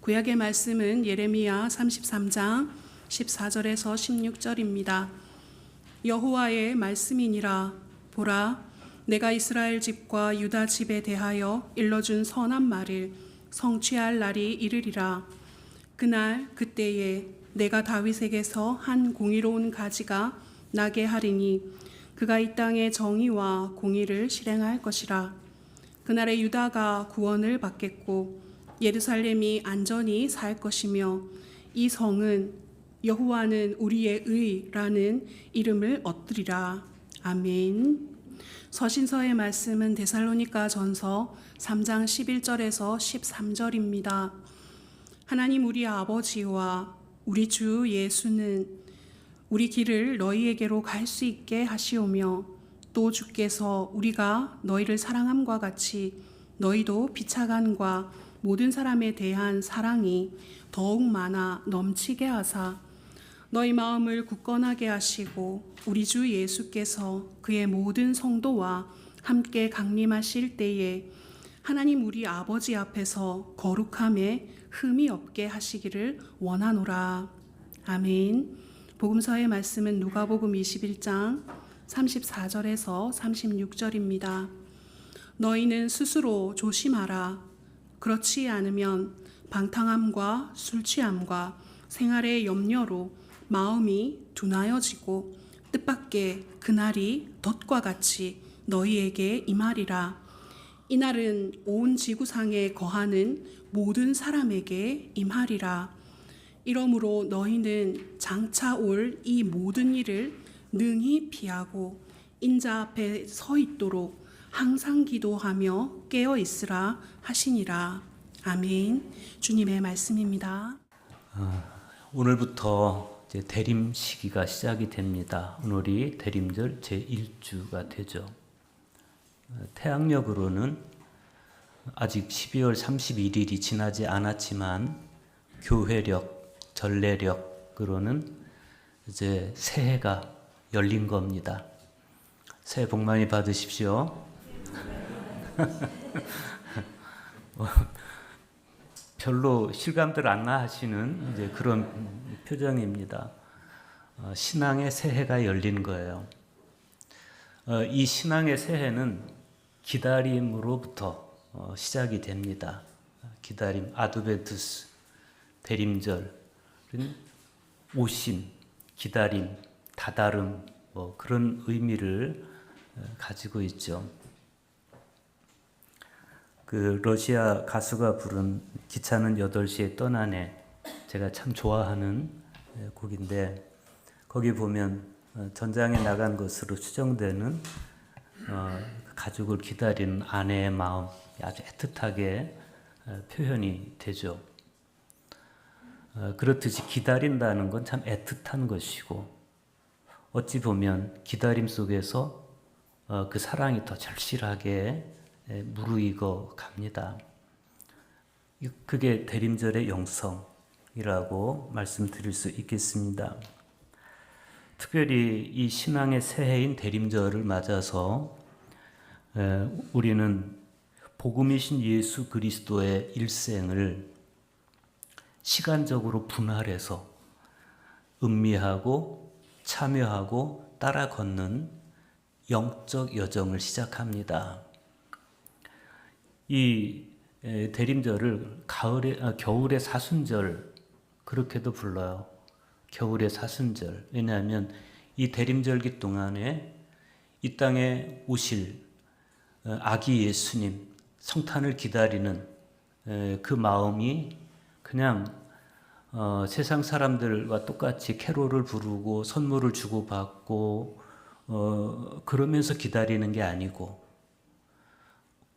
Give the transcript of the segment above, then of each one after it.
구약의 말씀은 예레미야 33장 14절에서 16절입니다. 여호와의 말씀이니라. 보라, 내가 이스라엘 집과 유다 집에 대하여 일러준 선한 말을 성취할 날이 이르리라. 그날 그때에 내가 다윗에게서 한 공의로운 가지가 나게 하리니 그가 이 땅에 정의와 공의를 실행할 것이라. 그날에 유다가 구원을 받겠고 예루살렘이 안전히 살 것이며 이 성은 여호와는 우리의 의라는 이름을 얻으리라. 아멘. 서신서의 말씀은 데살로니가 전서 3장 11절에서 13절입니다. 하나님 우리 아버지와 우리 주 예수는 우리 길을 너희에게로 갈 수 있게 하시오며 또 주께서 우리가 너희를 사랑함과 같이 너희도 비차간과 모든 사람에 대한 사랑이 더욱 많아 넘치게 하사 너희 마음을 굳건하게 하시고 우리 주 예수께서 그의 모든 성도와 함께 강림하실 때에 하나님 우리 아버지 앞에서 거룩함에 흠이 없게 하시기를 원하노라. 아멘. 복음서의 말씀은 누가복음 21장 34절에서 36절입니다. 너희는 스스로 조심하라. 그렇지 않으면 방탕함과 술취함과 생활의 염려로 마음이 둔하여지고 뜻밖의 그날이 덫과 같이 너희에게 임하리라. 이날은 온 지구상에 거하는 모든 사람에게 임하리라. 이러므로 너희는 장차 올 이 모든 일을 능히 피하고 인자 앞에 서 있도록 항상 기도하며 깨어 있으라 하시니라. 아멘. 주님의 말씀입니다. 오늘부터 이제 대림 시기가 시작이 됩니다. 오늘이 대림절 제1주가 되죠. 태양력으로는 아직 12월 31일이 지나지 않았지만 교회력, 전례력으로는 이제 새해가 열린 겁니다. 새해 복 많이 받으십시오. 별로 실감들 안 나 하시는 이제 그런 표정입니다. 신앙의 새해가 열린 거예요. 이 신앙의 새해는 기다림으로부터 시작이 됩니다. 기다림, 아드벤투스, 대림절은 오심, 기다림, 다다름 그런 의미를 가지고 있죠. 그 러시아 가수가 부른 기차는 8시에 떠나네, 제가 참 좋아하는 곡인데 거기 보면 전장에 나간 것으로 추정되는 가족을 기다리는 아내의 마음 아주 애틋하게 표현이 되죠. 그렇듯이 기다린다는 건 참 애틋한 것이고 어찌 보면 기다림 속에서 그 사랑이 더 절실하게 무르익어 갑니다. 그게 대림절의 영성이라고 말씀드릴 수 있겠습니다. 특별히 이 신앙의 새해인 대림절을 맞아서 우리는 복음이신 예수 그리스도의 일생을 시간적으로 분할해서 음미하고 참여하고 따라 걷는 영적 여정을 시작합니다. 이 대림절을 겨울의 사순절 그렇게도 불러요. 겨울의 사순절. 왜냐하면 이 대림절기 동안에 이 땅에 오실 아기 예수님 성탄을 기다리는 그 마음이 그냥 세상 사람들과 똑같이 캐롤을 부르고 선물을 주고받고 그러면서 기다리는 게 아니고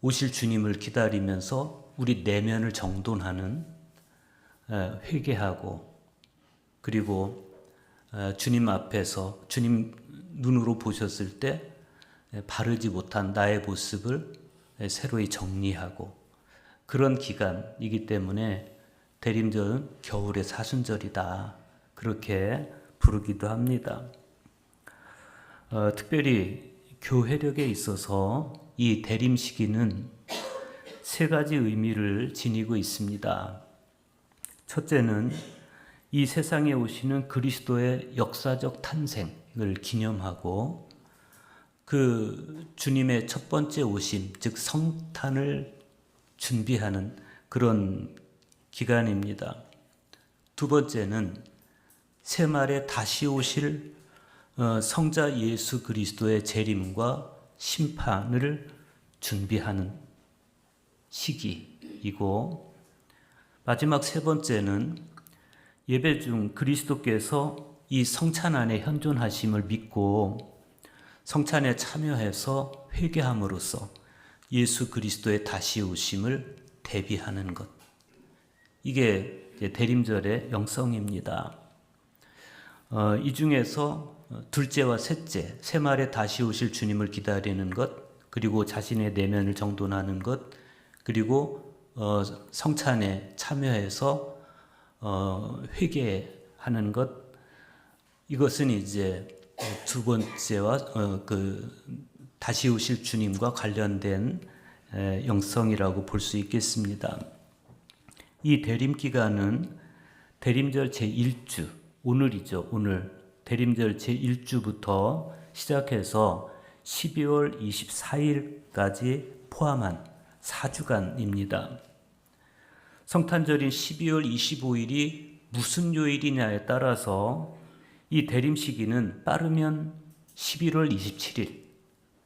오실 주님을 기다리면서 우리 내면을 정돈하는, 회개하고 그리고 주님 앞에서 주님 눈으로 보셨을 때 바르지 못한 나의 모습을 새로이 정리하고 그런 기간이기 때문에 대림절은 겨울의 사순절이다 그렇게 부르기도 합니다. 특별히 교회력에 있어서 이 대림 시기는 세 가지 의미를 지니고 있습니다. 첫째는 이 세상에 오시는 그리스도의 역사적 탄생을 기념하고 그 주님의 첫 번째 오심, 즉 성탄을 준비하는 그런 기간입니다. 두 번째는 새말에 다시 오실 성자 예수 그리스도의 재림과 심판을 준비하는 시기이고, 마지막 세 번째는 예배 중 그리스도께서 이 성찬 안에 현존하심을 믿고 성찬에 참여해서 회개함으로써 예수 그리스도의 다시 오심을 대비하는 것. 이게 대림절의 영성입니다. 이 중에서 둘째와 셋째, 새말에 다시 오실 주님을 기다리는 것, 그리고 자신의 내면을 정돈하는 것, 그리고 성찬에 참여해서 회개하는 것, 이것은 이제 두 번째와 다시 오실 주님과 관련된 영성이라고 볼 수 있겠습니다. 이 대림 기간은 대림절 제1주, 오늘이죠. 오늘 대림절 제1주부터 시작해서 12월 24일까지 포함한 4주간입니다. 성탄절인 12월 25일이 무슨 요일이냐에 따라서 이 대림 시기는 빠르면 11월 27일,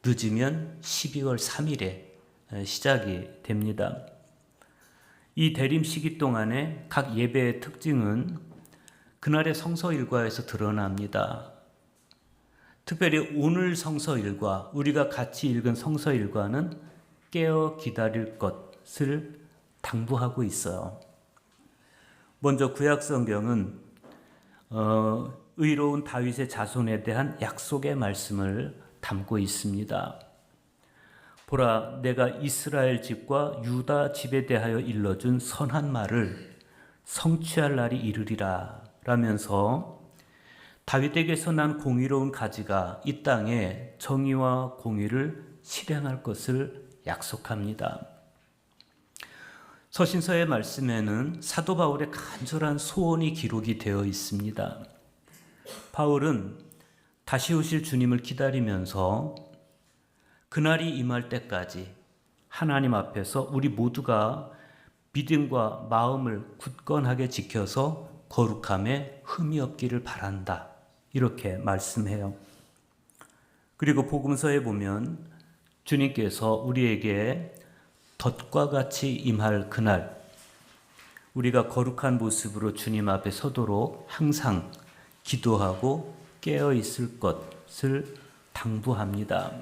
늦으면 12월 3일에 시작이 됩니다. 이 대림 시기 동안에 각 예배의 특징은 그날의 성서 일과에서 드러납니다. 특별히 오늘 성서 일과, 우리가 같이 읽은 성서 일과는 깨어 기다릴 것을 당부하고 있어요. 먼저 구약 성경은 의로운 다윗의 자손에 대한 약속의 말씀을 담고 있습니다. 보라, 내가 이스라엘 집과 유다 집에 대하여 일러준 선한 말을 성취할 날이 이르리라 라면서 다윗에게서 난 공의로운 가지가 이 땅에 정의와 공의를 실행할 것을 약속합니다. 서신서의 말씀에는 사도 바울의 간절한 소원이 기록이 되어 있습니다. 바울은 다시 오실 주님을 기다리면서 그날이 임할 때까지 하나님 앞에서 우리 모두가 믿음과 마음을 굳건하게 지켜서 거룩함에 흠이 없기를 바란다. 이렇게 말씀해요. 그리고 복음서에 보면 주님께서 우리에게 덫과 같이 임할 그날, 우리가 거룩한 모습으로 주님 앞에 서도록 항상 기도하고 깨어 있을 것을 당부합니다.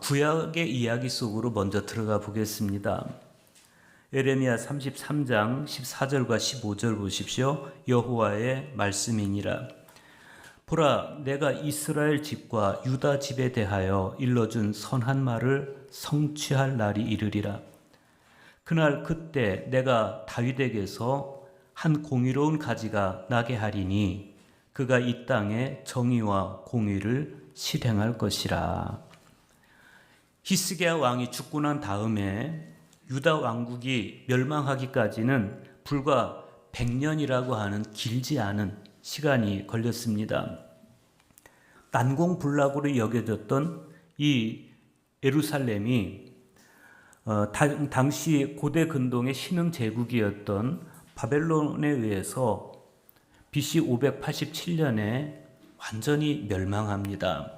구약의 이야기 속으로 먼저 들어가 보겠습니다. 예레미야 33장 14절과 15절 보십시오. 여호와의 말씀이니라. 보라, 내가 이스라엘 집과 유다 집에 대하여 일러준 선한 말을 성취할 날이 이르리라. 그날 그때 내가 다윗에게서 한 공의로운 가지가 나게 하리니 그가 이 땅에 정의와 공의를 실행할 것이라. 히스기야 왕이 죽고 난 다음에 유다 왕국이 멸망하기까지는 불과 100년이라고 하는 길지 않은 시간이 걸렸습니다. 난공불락으로 여겨졌던 이 예루살렘이 당시 고대 근동의 신흥 제국이었던 바벨론에 의해서 BC 587년에 완전히 멸망합니다.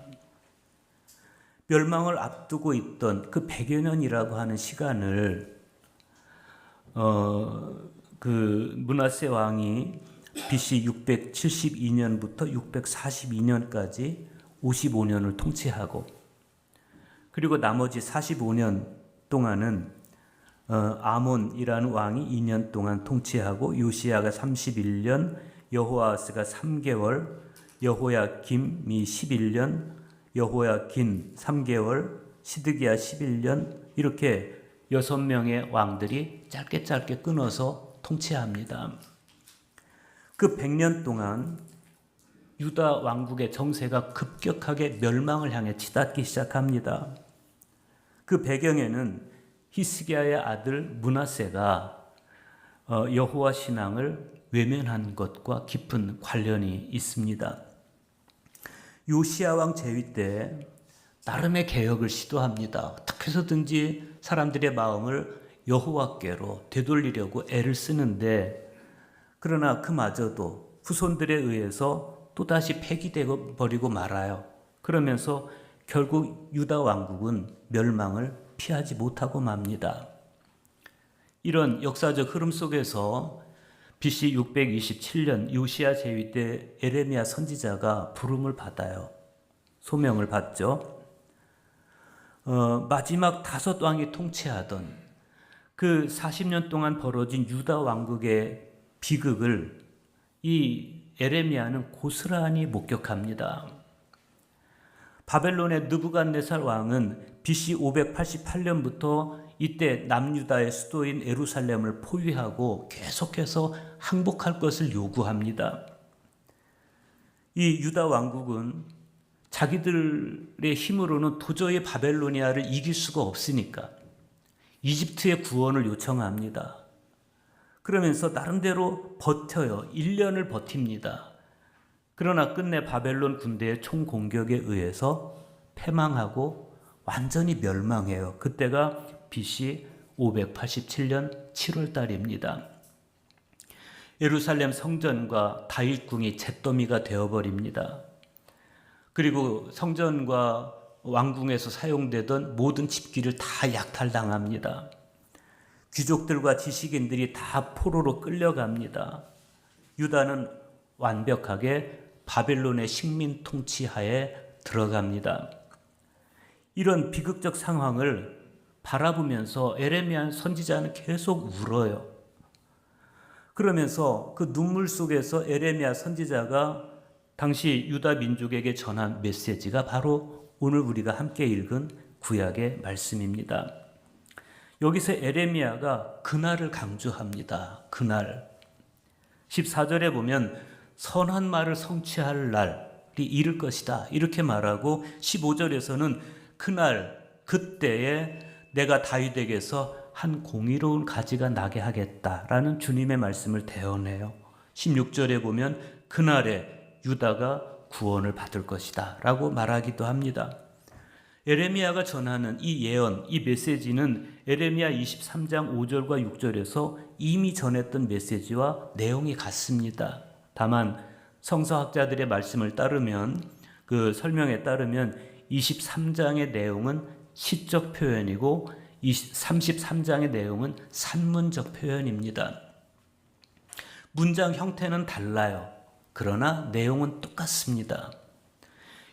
멸망을 앞두고 있던 그 100여 년이라고 하는 시간을 그 므낫세 왕이 BC 672년부터 642년까지 55년을 통치하고, 그리고 나머지 45년 동안은 아몬이라는 왕이 2년 동안 통치하고, 요시야가 31년, 여호아스가 3개월, 여호야김이 11년, 여호야긴 3개월, 시드기야 11년, 이렇게 6명의 왕들이 짧게 끊어서 통치합니다. 그 100년 동안 유다 왕국의 정세가 급격하게 멸망을 향해 치닫기 시작합니다. 그 배경에는 히스기야의 아들 므낫세가 여호와 신앙을 외면한 것과 깊은 관련이 있습니다. 요시야 왕 재위 때 나름의 개혁을 시도합니다. 어떻게 해서든지 사람들의 마음을 여호와께로 되돌리려고 애를 쓰는데, 그러나 그마저도 후손들에 의해서 또다시 폐기되어 버리고 말아요. 그러면서 결국 유다 왕국은 멸망을 피하지 못하고 맙니다. 이런 역사적 흐름 속에서 BC 627년 요시야 재위 때 에레미야 선지자가 부름을 받아요. 소명을 받죠. 마지막 5 왕이 통치하던 그 40년 동안 벌어진 유다 왕국의 비극을 이 에레미야는 고스란히 목격합니다. 바벨론의 느부갓네살 왕은 BC 588년부터 이때 남유다의 수도인 예루살렘을 포위하고 계속해서 항복할 것을 요구합니다. 이 유다 왕국은 자기들의 힘으로는 도저히 바벨로니아를 이길 수가 없으니까 이집트의 구원을 요청합니다. 그러면서 나름대로 버텨요. 1년을 버팁니다. 그러나 끝내 바벨론 군대의 총공격에 의해서 패망하고 완전히 멸망해요. 그때가 BC 587년 7월 달입니다. 예루살렘 성전과 다윗궁이 잿더미가 되어버립니다. 그리고 성전과 왕궁에서 사용되던 모든 집기를 다 약탈당합니다. 귀족들과 지식인들이 다 포로로 끌려갑니다. 유다는 완벽하게 바벨론의 식민 통치하에 들어갑니다. 이런 비극적 상황을 바라보면서 에레미야 선지자는 계속 울어요. 그러면서 그 눈물 속에서 에레미야 선지자가 당시 유다 민족에게 전한 메시지가 바로 오늘 우리가 함께 읽은 구약의 말씀입니다. 여기서 에레미야가 그날을 강조합니다. 그날. 14절에 보면 선한 말을 성취할 날이 이를 것이다 이렇게 말하고, 15절에서는 그날 그때에 내가 다윗에게서 한 공의로운 가지가 나게 하겠다라는 주님의 말씀을 대언해요. 16절에 보면 그날에 유다가 구원을 받을 것이다 라고 말하기도 합니다. 에레미야가 전하는 이 예언, 이 메시지는 에레미야 23장 5절과 6절에서 이미 전했던 메시지와 내용이 같습니다. 다만 성서학자들의 말씀을 따르면, 그 설명에 따르면 23장의 내용은 시적 표현이고 33장의 내용은 산문적 표현입니다. 문장 형태는 달라요. 그러나 내용은 똑같습니다.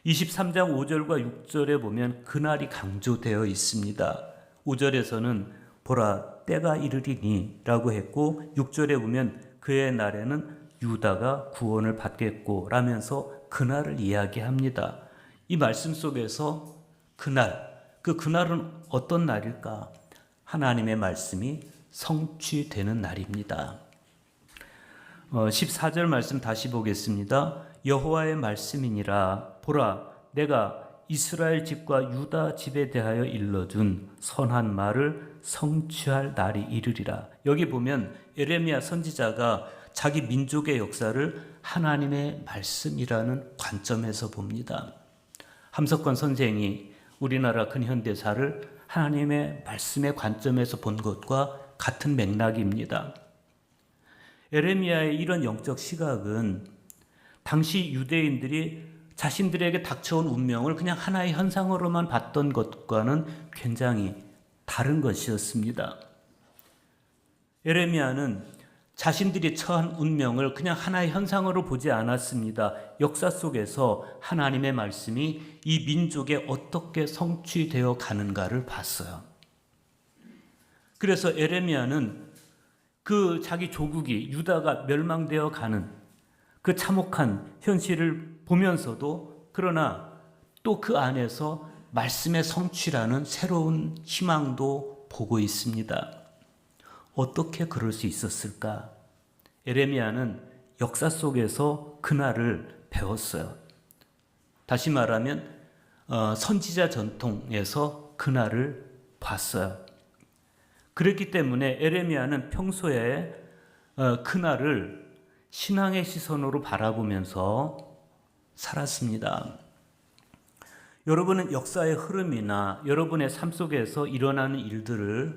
23장 5절과 6절에 보면 그날이 강조되어 있습니다. 5절에서는 보라 때가 이르리니 라고 했고, 6절에 보면 그의 날에는 유다가 구원을 받겠고 라면서 그날을 이야기합니다. 이 말씀 속에서 그날, 그날은 어떤 날일까? 하나님의 말씀이 성취되는 날입니다. 14절 말씀 다시 보겠습니다. 여호와의 말씀이니라. 보라, 내가 이스라엘 집과 유다 집에 대하여 일러준 선한 말을 성취할 날이 이르리라. 여기 보면 에레미야 선지자가 자기 민족의 역사를 하나님의 말씀이라는 관점에서 봅니다. 함석권 선생이 우리나라 근현대사를 하나님의 말씀의 관점에서 본 것과 같은 맥락입니다. 에레미야의 이런 영적 시각은 당시 유대인들이 자신들에게 닥쳐온 운명을 그냥 하나의 현상으로만 봤던 것과는 굉장히 다른 것이었습니다. 에레미야는 자신들이 처한 운명을 그냥 하나의 현상으로 보지 않았습니다. 역사 속에서 하나님의 말씀이 이 민족에 어떻게 성취되어 가는가를 봤어요. 그래서 에레미야는 그 자기 조국이 유다가 멸망되어 가는 그 참혹한 현실을 보면서도, 그러나 또 그 안에서 말씀의 성취라는 새로운 희망도 보고 있습니다. 어떻게 그럴 수 있었을까? 에레미야는 역사 속에서 그날을 배웠어요. 다시 말하면 선지자 전통에서 그날을 봤어요. 그렇기 때문에 에레미야는 평소에 그날을 신앙의 시선으로 바라보면서 살았습니다. 여러분은 역사의 흐름이나 여러분의 삶 속에서 일어나는 일들을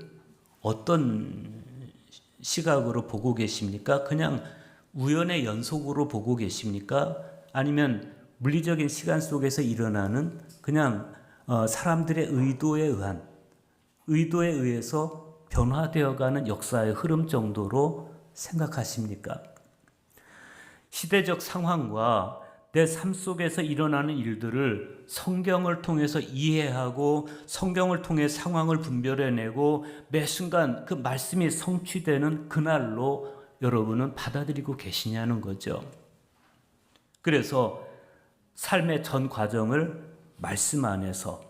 어떤 시각으로 보고 계십니까? 그냥 우연의 연속으로 보고 계십니까? 아니면 물리적인 시간 속에서 일어나는 그냥 사람들의 의도에 의해서 변화되어가는 역사의 흐름 정도로 생각하십니까? 시대적 상황과 내 삶 속에서 일어나는 일들을 성경을 통해서 이해하고 성경을 통해 상황을 분별해내고 매 순간 그 말씀이 성취되는 그날로 여러분은 받아들이고 계시냐는 거죠. 그래서 삶의 전 과정을 말씀 안에서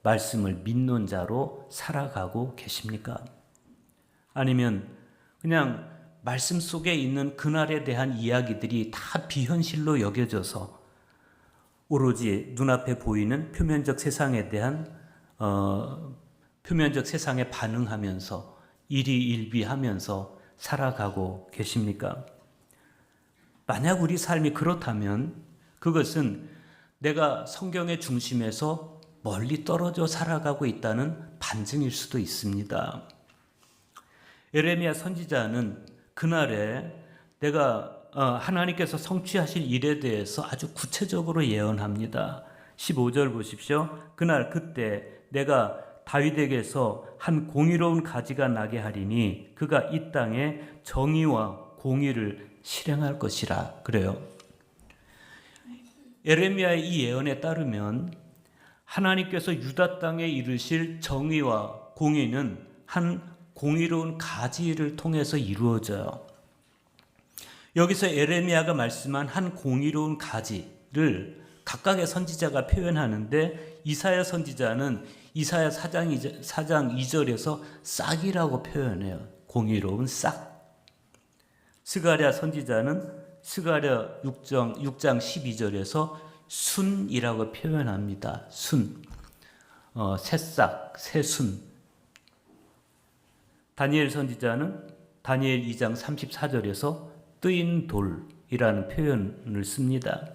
말씀을 믿는 자로 살아가고 계십니까? 아니면 그냥 말씀 속에 있는 그날에 대한 이야기들이 다 비현실로 여겨져서 오로지 눈앞에 보이는 표면적 세상에 대한 표면적 세상에 반응하면서 일희일비하면서 살아가고 계십니까? 만약 우리 삶이 그렇다면 그것은 내가 성경의 중심에서 멀리 떨어져 살아가고 있다는 반증일 수도 있습니다. 예레미야 선지자는 그날에 내가 하나님께서 성취하실 일에 대해서 아주 구체적으로 예언합니다. 15절 보십시오. 그때 내가 다윗에게서 한 공의로운 가지가 나게 하리니 그가 이 땅에 정의와 공의를 실행할 것이라 그래요. 예레미야의 이 예언에 따르면 하나님께서 유다 땅에 이르실 정의와 공의는 한 공의로운 가지를 통해서 이루어져요. 여기서 예레미야가 말씀한 한 공의로운 가지를 각각의 선지자가 표현하는데 이사야 선지자는 이사야 4장 2절에서 싹이라고 표현해요. 공의로운 싹. 스가랴 선지자는 스가랴 6장 12절에서 순이라고 표현합니다. 순. 새싹, 새순. 다니엘 선지자는 다니엘 2장 34절에서 뜨인 돌이라는 표현을 씁니다.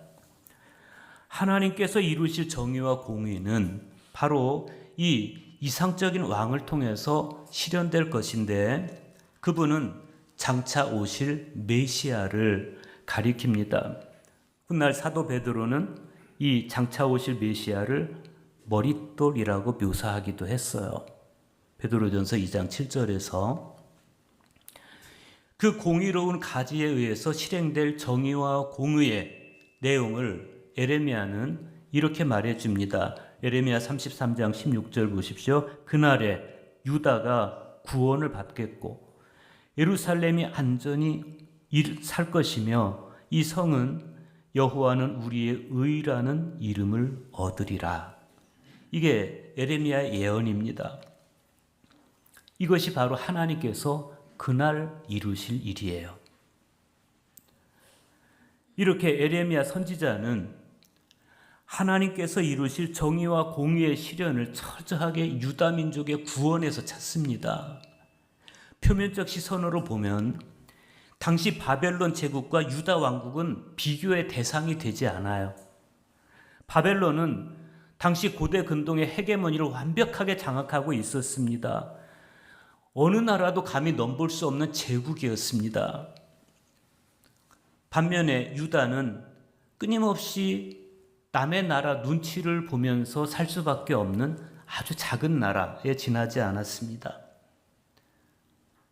하나님께서 이루실 정의와 공의는 바로 이 이상적인 왕을 통해서 실현될 것인데 그분은 장차 오실 메시아를 가리킵니다. 훗날 사도 베드로는 이 장차 오실 메시아를 머릿돌이라고 묘사하기도 했어요. 베드로전서 2장 7절에서 그 공의로운 가지에 의해서 실행될 정의와 공의의 내용을 예레미야는 이렇게 말해줍니다. 예레미야 33장 16절 보십시오. 그날에 유다가 구원을 받겠고 예루살렘이 안전히 살 것이며 이 성은 여호와는 우리의 의라는 이름을 얻으리라. 이게 예레미야의 예언입니다. 이것이 바로 하나님께서 그날 이루실 일이에요. 이렇게 예레미야 선지자는 하나님께서 이루실 정의와 공의의 실현을 철저하게 유다 민족의 구원에서 찾습니다. 표면적 시선으로 보면 당시 바벨론 제국과 유다 왕국은 비교의 대상이 되지 않아요. 바벨론은 당시 고대 근동의 헤게모니를 완벽하게 장악하고 있었습니다. 어느 나라도 감히 넘볼 수 없는 제국이었습니다. 반면에 유다는 끊임없이 남의 나라 눈치를 보면서 살 수밖에 없는 아주 작은 나라에 지나지 않았습니다.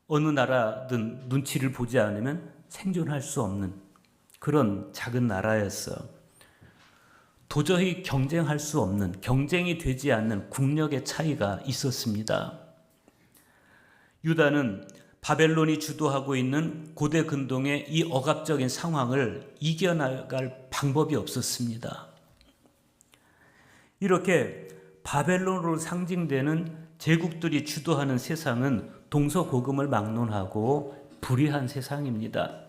어느 나라든 눈치를 보지 않으면 생존할 수 없는 그런 작은 나라였어요. 도저히 경쟁할 수 없는, 경쟁이 되지 않는 국력의 차이가 있었습니다. 유다는 바벨론이 주도하고 있는 고대 근동의 이 억압적인 상황을 이겨나갈 방법이 없었습니다. 이렇게 바벨론으로 상징되는 제국들이 주도하는 세상은 동서고금을 막론하고 불의한 세상입니다.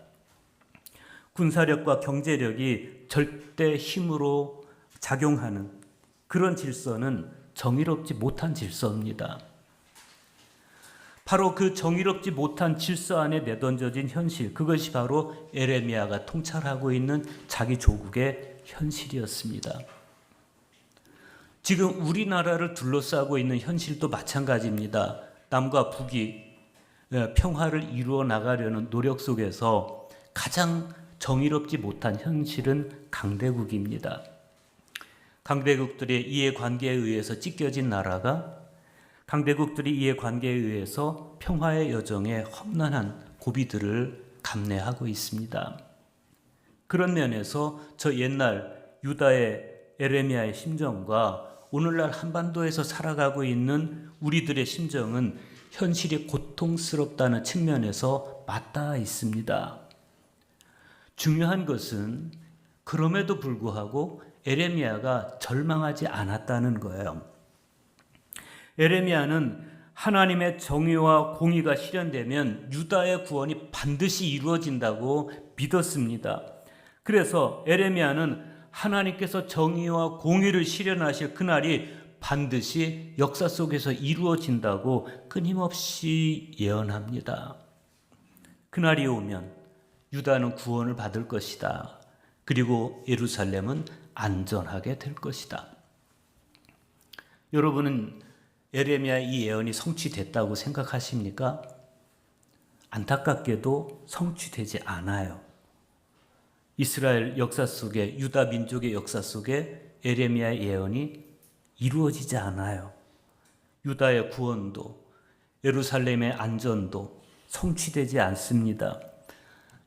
군사력과 경제력이 절대 힘으로 작용하는 그런 질서는 정의롭지 못한 질서입니다. 바로 그 정의롭지 못한 질서 안에 내던져진 현실, 그것이 바로 에레미야가 통찰하고 있는 자기 조국의 현실이었습니다. 지금 우리나라를 둘러싸고 있는 현실도 마찬가지입니다. 남과 북이 평화를 이루어 나가려는 노력 속에서 가장 정의롭지 못한 현실은 강대국입니다. 강대국들의 이해관계에 의해서 찢겨진 나라가 강대국들이 이해관계에 의해서 평화의 여정에 험난한 고비들을 감내하고 있습니다. 그런 면에서 저 옛날 유다의 에레미야의 심정과 오늘날 한반도에서 살아가고 있는 우리들의 심정은 현실이 고통스럽다는 측면에서 맞닿아 있습니다. 중요한 것은 그럼에도 불구하고 에레미야가 절망하지 않았다는 거예요. 에레미야는 하나님의 정의와 공의가 실현되면 유다의 구원이 반드시 이루어진다고 믿었습니다. 그래서 에레미야는 하나님께서 정의와 공의를 실현하실 그날이 반드시 역사 속에서 이루어진다고 끊임없이 예언합니다. 그날이 오면 유다는 구원을 받을 것이다. 그리고 예루살렘은 안전하게 될 것이다. 여러분은 에레미야의 이 예언이 성취됐다고 생각하십니까? 안타깝게도 성취되지 않아요. 이스라엘 역사 속에, 유다 민족의 역사 속에 에레미야의 예언이 이루어지지 않아요. 유다의 구원도 예루살렘의 안전도 성취되지 않습니다.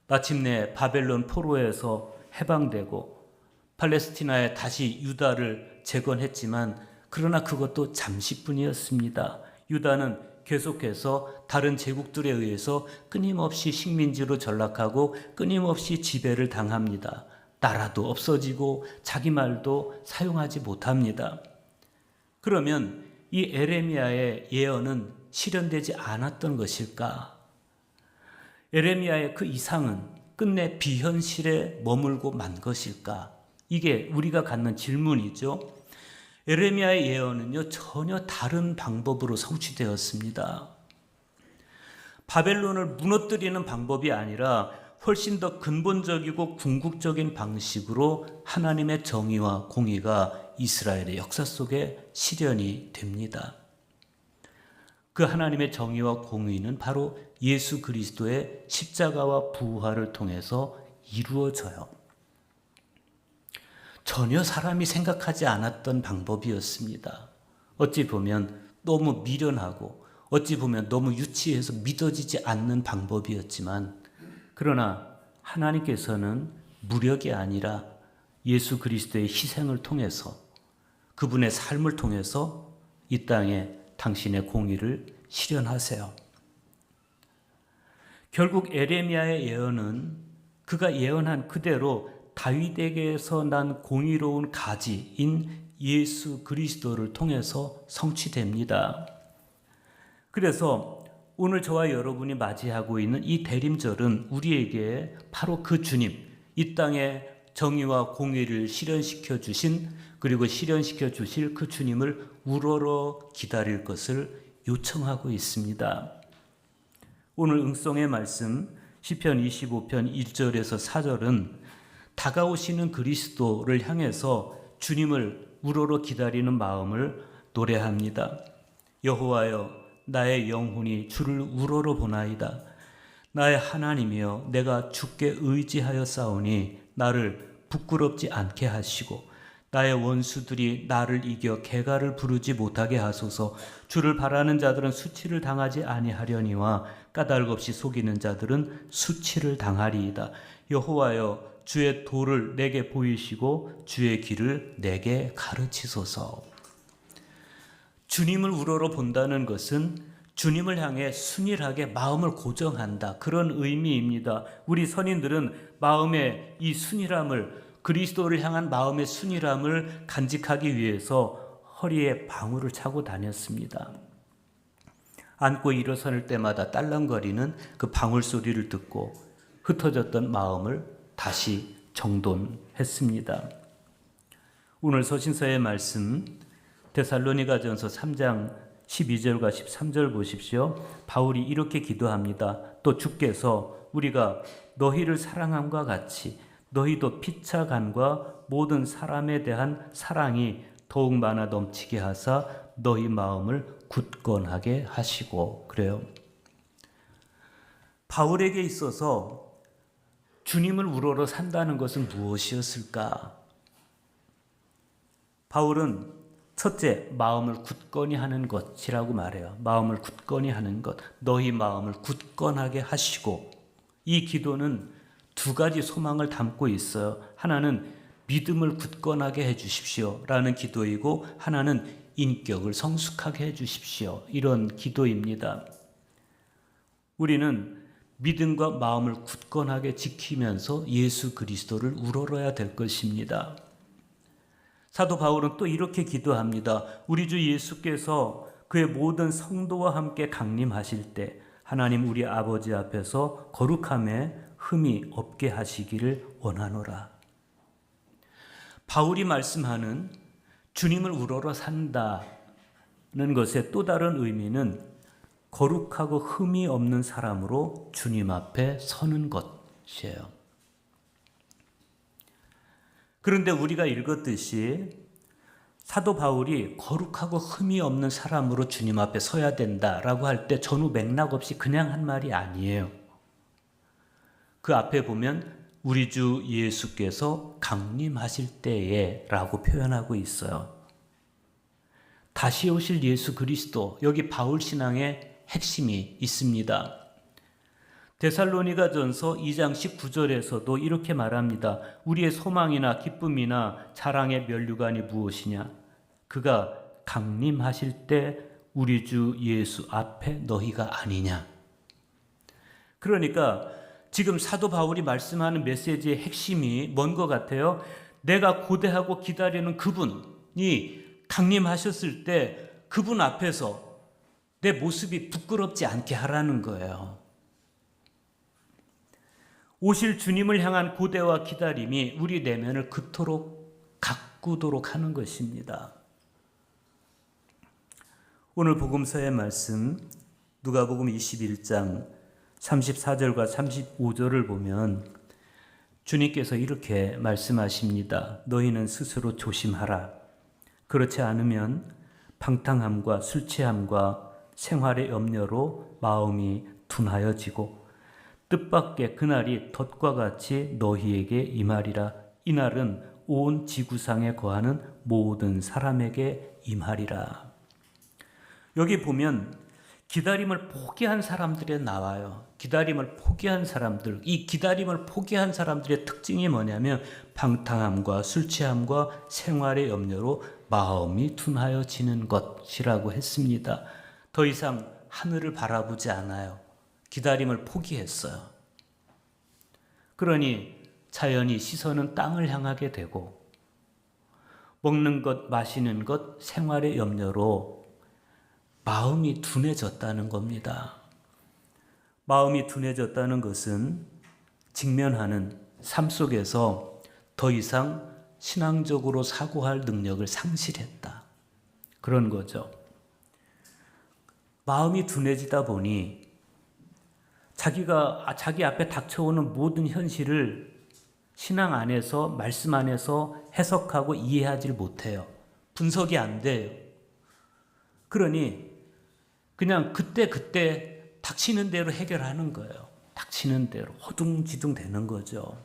마침내 바벨론 포로에서 해방되고 팔레스티나에 다시 유다를 재건했지만 그러나 그것도 잠시뿐이었습니다. 유다는 계속해서 다른 제국들에 의해서 끊임없이 식민지로 전락하고 끊임없이 지배를 당합니다. 나라도 없어지고 자기 말도 사용하지 못합니다. 그러면 이 에레미야의 예언은 실현되지 않았던 것일까? 에레미야의 그 이상은 끝내 비현실에 머물고 만 것일까? 이게 우리가 갖는 질문이죠. 에레미야의 예언은요, 전혀 다른 방법으로 성취되었습니다. 바벨론을 무너뜨리는 방법이 아니라 훨씬 더 근본적이고 궁극적인 방식으로 하나님의 정의와 공의가 이스라엘의 역사 속에 실현이 됩니다. 그 하나님의 정의와 공의는 바로 예수 그리스도의 십자가와 부활을 통해서 이루어져요. 전혀 사람이 생각하지 않았던 방법이었습니다. 어찌 보면 너무 미련하고 어찌 보면 너무 유치해서 믿어지지 않는 방법이었지만 그러나 하나님께서는 무력이 아니라 예수 그리스도의 희생을 통해서 그분의 삶을 통해서 이 땅에 당신의 공의를 실현하세요. 결국 에레미야의 예언은 그가 예언한 그대로 다윗에게서 난 공의로운 가지인 예수 그리스도를 통해서 성취됩니다. 그래서 오늘 저와 여러분이 맞이하고 있는 이 대림절은 우리에게 바로 그 주님, 이 땅에 정의와 공의를 실현시켜 주신 그리고 실현시켜 주실 그 주님을 우러러 기다릴 것을 요청하고 있습니다. 오늘 응송의 말씀 시편 25편 1절에서 4절은 다가오시는 그리스도를 향해서 주님을 우러러 기다리는 마음을 노래합니다. 여호와여, 나의 영혼이 주를 우러러 보나이다. 나의 하나님이여, 내가 주께 의지하여 싸우니 나를 부끄럽지 않게 하시고 나의 원수들이 나를 이겨 개가를 부르지 못하게 하소서. 주를 바라는 자들은 수치를 당하지 아니하려니와 까닭없이 속이는 자들은 수치를 당하리이다. 여호와여, 주의 도를 내게 보이시고 주의 길을 내게 가르치소서. 주님을 우러러 본다는 것은 주님을 향해 순일하게 마음을 고정한다, 그런 의미입니다. 우리 선인들은 마음의 이 순일함을, 그리스도를 향한 마음의 순일함을 간직하기 위해서 허리에 방울을 차고 다녔습니다. 앉고 일어설 때마다 딸랑거리는 그 방울 소리를 듣고 흩어졌던 마음을 다시 정돈했습니다. 오늘 서신서의 말씀 데살로니가전서 3장 12절과 13절 보십시오. 바울이 이렇게 기도합니다. 또 주께서 우리가 너희를 사랑함과 같이 너희도 피차간과 모든 사람에 대한 사랑이 더욱 많아 넘치게 하사 너희 마음을 굳건하게 하시고. 그래요. 바울에게 있어서 주님을 우러러 산다는 것은 무엇이었을까? 바울은 첫째, 마음을 굳건히 하는 것이라고 말해요. 마음을 굳건히 하는 것, 너희 마음을 굳건하게 하시고. 이 기도는 두 가지 소망을 담고 있어요. 하나는 믿음을 굳건하게 해 주십시오 라는 기도이고, 하나는 인격을 성숙하게 해 주십시오, 이런 기도입니다. 우리는 믿음과 마음을 굳건하게 지키면서 예수 그리스도를 우러러야 될 것입니다. 사도 바울은 또 이렇게 기도합니다. 우리 주 예수께서 그의 모든 성도와 함께 강림하실 때 하나님 우리 아버지 앞에서 거룩함에 흠이 없게 하시기를 원하노라. 바울이 말씀하는 주님을 우러러 산다는 것의 또 다른 의미는 거룩하고 흠이 없는 사람으로 주님 앞에 서는 것이에요. 그런데 우리가 읽었듯이 사도 바울이 거룩하고 흠이 없는 사람으로 주님 앞에 서야 된다라고 할 때 전후 맥락 없이 그냥 한 말이 아니에요. 그 앞에 보면 우리 주 예수께서 강림하실 때에 라고 표현하고 있어요. 다시 오실 예수 그리스도, 여기 바울 신앙의 핵심이 있습니다. 데살로니가전서 2장 19절에서도 이렇게 말합니다. 우리의 소망이나 기쁨이나 자랑의 면류관이 무엇이냐? 그가 강림하실 때 우리 주 예수 앞에 너희가 아니냐? 그러니까 지금 사도 바울이 말씀하는 메시지의 핵심이 뭔 것 같아요? 내가 고대하고 기다리는 그분이 강림하셨을 때 그분 앞에서 내 모습이 부끄럽지 않게 하라는 거예요. 오실 주님을 향한 고대와 기다림이 우리 내면을 그토록 가꾸도록 하는 것입니다. 오늘 복음서의 말씀 누가복음 21장 34절과 35절을 보면 주님께서 이렇게 말씀하십니다. 너희는 스스로 조심하라. 그렇지 않으면 방탕함과 술 취함과 생활의 염려로 마음이 둔하여지고 뜻밖의 그날이 덫과 같이 너희에게 임하리라. 이날은 온 지구상에 거하는 모든 사람에게 임하리라. 여기 보면 기다림을 포기한 사람들이 나와요. 기다림을 포기한 사람들, 이 기다림을 포기한 사람들의 특징이 뭐냐면 방탕함과 술 취함과 생활의 염려로 마음이 둔하여지는 것이라고 했습니다. 더 이상 하늘을 바라보지 않아요. 기다림을 포기했어요. 그러니 자연히 시선은 땅을 향하게 되고 먹는 것, 마시는 것, 생활의 염려로 마음이 둔해졌다는 겁니다. 마음이 둔해졌다는 것은 직면하는 삶 속에서 더 이상 신앙적으로 사고할 능력을 상실했다, 그런 거죠. 마음이 둔해지다 보니 자기 앞에 닥쳐오는 모든 현실을 신앙 안에서, 말씀 안에서 해석하고 이해하지 못해요. 분석이 안 돼요. 그러니 그냥 그때 닥치는 대로 해결하는 거예요. 닥치는 대로 허둥지둥 되는 거죠.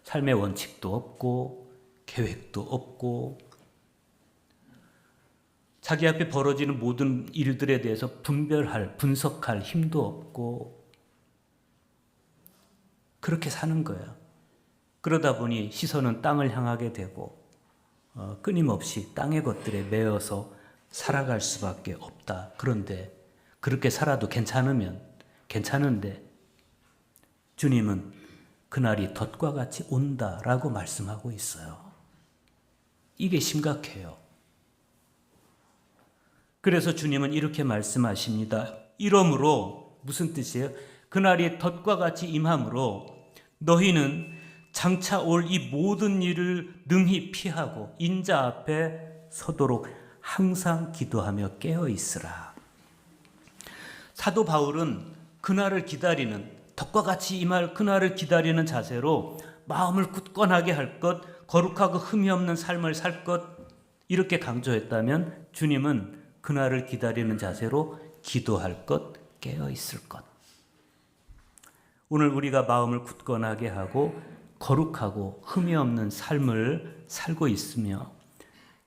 삶의 원칙도 없고 계획도 없고 자기 앞에 벌어지는 모든 일들에 대해서 분석할 힘도 없고 그렇게 사는 거예요. 그러다 보니 시선은 땅을 향하게 되고 끊임없이 땅의 것들에 매여서 살아갈 수밖에 없다. 그런데 그렇게 살아도 괜찮은데 주님은 그날이 덫과 같이 온다라고 말씀하고 있어요. 이게 심각해요. 그래서 주님은 이렇게 말씀하십니다. 이러므로 무슨 뜻이에요? 그날이 덫과 같이 임함으로 너희는 장차 올 이 모든 일을 능히 피하고 인자 앞에 서도록 항상 기도하며 깨어 있으라. 사도 바울은 그날을 기다리는, 덕과 같이 임할 그날을 기다리는 자세로 마음을 굳건하게 할 것, 거룩하고 흠이 없는 삶을 살 것, 이렇게 강조했다면 주님은 그날을 기다리는 자세로 기도할 것, 깨어 있을 것. 오늘 우리가 마음을 굳건하게 하고 거룩하고 흠이 없는 삶을 살고 있으며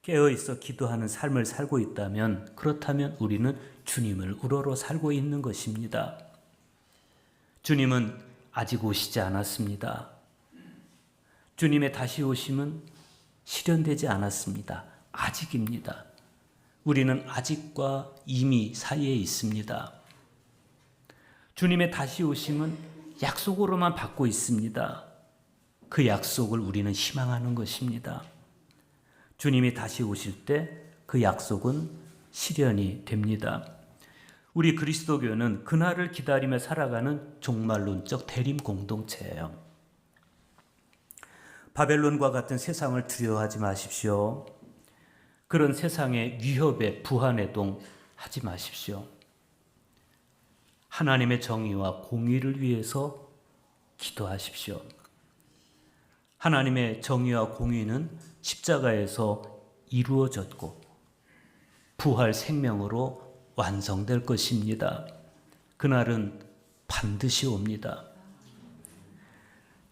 깨어 있어 기도하는 삶을 살고 있다면, 그렇다면 우리는 주님을 우러러 살고 있는 것입니다. 주님은 아직 오시지 않았습니다. 주님의 다시 오심은 실현되지 않았습니다. 아직입니다. 우리는 아직과 이미 사이에 있습니다. 주님의 다시 오심은 약속으로만 받고 있습니다. 그 약속을 우리는 희망하는 것입니다. 주님이 다시 오실 때 그 약속은 실현이 됩니다. 우리 그리스도교는 그날을 기다리며 살아가는 종말론적 대림 공동체예요. 바벨론과 같은 세상을 두려워하지 마십시오. 그런 세상의 위협에 부하내동하지 마십시오. 하나님의 정의와 공의를 위해서 기도하십시오. 하나님의 정의와 공의는 십자가에서 이루어졌고 부활 생명으로 완성될 것입니다. 그날은 반드시 옵니다.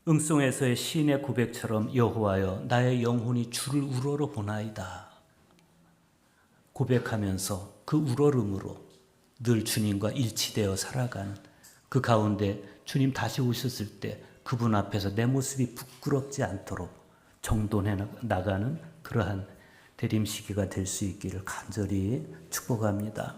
응송에서의 시인의 고백처럼 여호와여 나의 영혼이 주를 우러러 보나이다 고백하면서 그 우러름으로 늘 주님과 일치되어 살아가는 그 가운데 주님 다시 오셨을 때 그분 앞에서 내 모습이 부끄럽지 않도록 정돈해 나가는 그러한 대림 시기가 될 수 있기를 간절히 축복합니다.